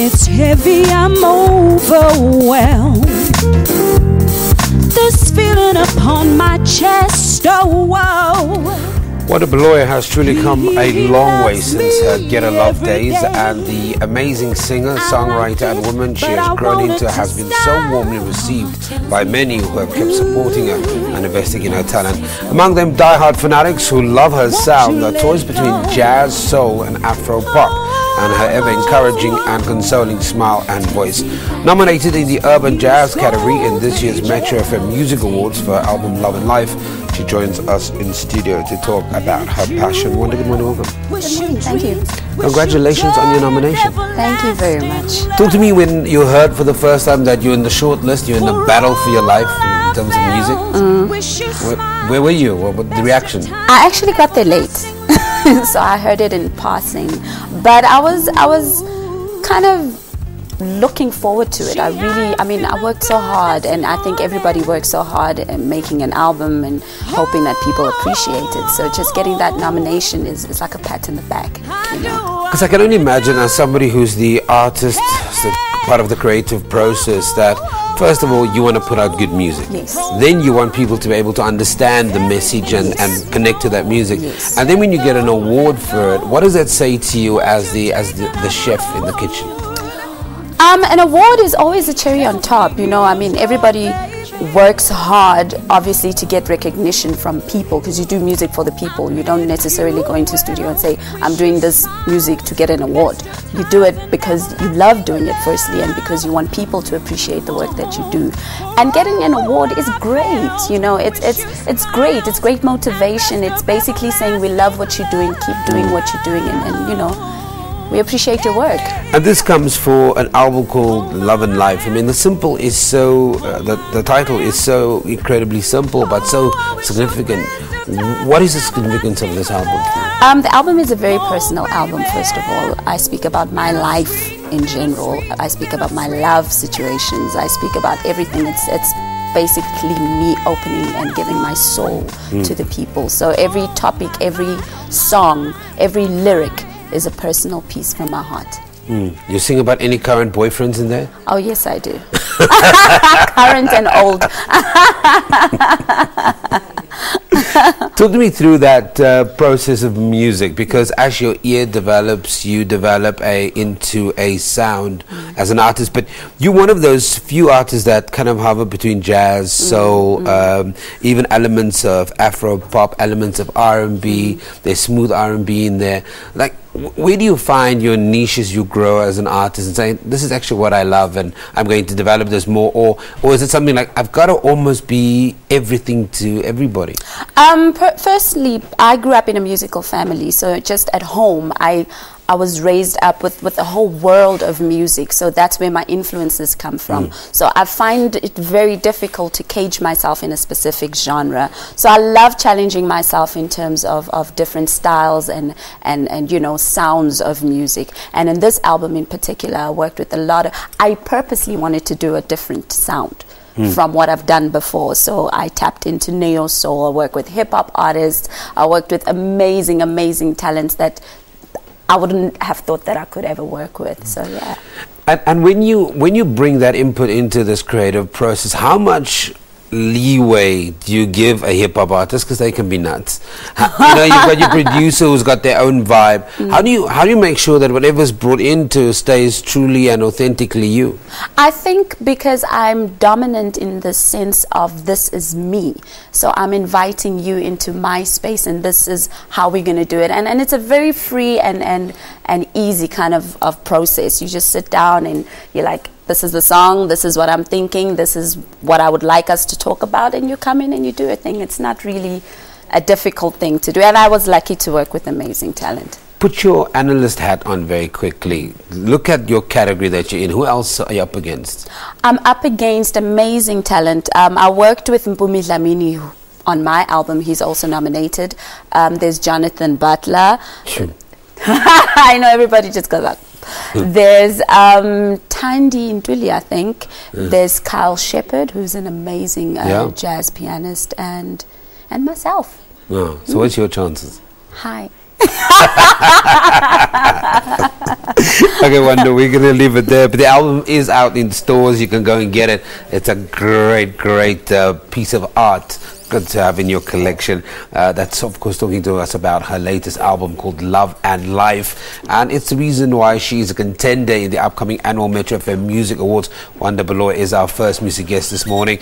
It's heavy, I'm overwhelmed. This feeling upon my chest, oh, whoa. Wanda Baloyi has truly come a long way since her Get a Love days, and the amazing singer, songwriter and woman she has grown into has been so warmly received by many who have kept supporting her and investing in her talent. Among them, die-hard fanatics who love her sound, the choice between jazz, soul and Afro-pop, and her ever-encouraging and consoling smile and voice. Nominated in the Urban Jazz category in this year's Metro FM Music Awards for her album Love and Life, she joins us in studio to talk about her passion. Wanda, good morning, welcome. Good morning, thank you. Congratulations on your nomination. Thank you very much. Talk to me when you heard for the first time that you're in the short list, you're in the battle for your life in terms of music. Where were you? What was the reaction? I actually got there late, so I heard it in passing. But I was kind of looking forward to it. I worked so hard, and I think everybody works so hard in making an album and hoping that people appreciate it. So just getting that nomination is like a pat in the back, you know. Because I can only imagine, as somebody who's the artist, part of the creative process, that first of all you want to put out good music. Yes. Then you want people to be able to understand the message and connect to that music. Yes. And then when you get an award for it, what does that say to you as the chef in the kitchen? An award is always a cherry on top, you know. I mean, everybody works hard, obviously, to get recognition from people, because you do music for the people. You don't necessarily go into studio and say, I'm doing this music to get an award. You do it because you love doing it, firstly, and because you want people to appreciate the work that you do. And getting an award is great, you know. It's great. It's great motivation. It's basically saying we love what you're doing, keep doing what you're doing, and you know, we appreciate your work. And this comes for an album called Love and Life. I mean, the simple is so, the title is so incredibly simple, but so significant. What is the significance of this album? The album is a very personal album, first of all. I speak about my life in general. I speak about my love situations. I speak about everything. It's basically me opening and giving my soul to the people. So every topic, every song, every lyric is a personal piece from my heart. You sing about any current boyfriends in there? Oh yes, I do. Current and old. Talk to me through that process of music, because as your ear develops, you develop into a sound as an artist. But you're one of those few artists that kind of hover between jazz, soul, even elements of Afro pop, elements of R&B. There's smooth R&B in there. Like, where do you find your niche as you grow as an artist and say, this is actually what I love and I'm going to develop this more? Or is it something like, I've got to almost be everything to everybody? Firstly, I grew up in a musical family, so just at home I was raised up with a whole world of music, so that's where my influences come from. So I find it very difficult to cage myself in a specific genre. So I love challenging myself in terms of different styles and you know, sounds of music. And in this album in particular, I worked with I purposely wanted to do a different sound from what I've done before. So I tapped into neo soul. I worked with hip hop artists. I worked with amazing talents that I wouldn't have thought that I could ever work with. So yeah. And when you bring that input into this creative process, how much leeway do you give a hip hop artist, because they can be nuts? You know, you've got your producer who's got their own vibe. How do you make sure that whatever's brought into stays truly and authentically you? I think because I'm dominant in the sense of this is me, so I'm inviting you into my space and this is how we're going to do it, and it's a very free and easy kind of process. You just sit down and you're like, this is the song, this is what I'm thinking, this is what I would like us to talk about, and you come in and you do a thing. It's not really a difficult thing to do, and I was lucky to work with amazing talent. Put your analyst hat on very quickly. Look at your category that you're in. Who else are you up against? I'm up against amazing talent. I worked with Mpumi Dlamini on my album. He's also nominated. There's Jonathan Butler. Sure. I know everybody just goes up. There's Thandi Ntuli, I think. There's Kyle Shepard, who's an amazing jazz pianist, and myself. Oh, so what's your chances? Hi. Okay, Wanda, we're going to leave it there. But the album is out in stores. You can go and get it. It's a great piece of art. Good to have in your collection. That's, of course, talking to us about her latest album called Love and Life. And it's the reason why she's a contender in the upcoming annual Metro FM Music Awards. Wanda Baloyi is our first music guest this morning.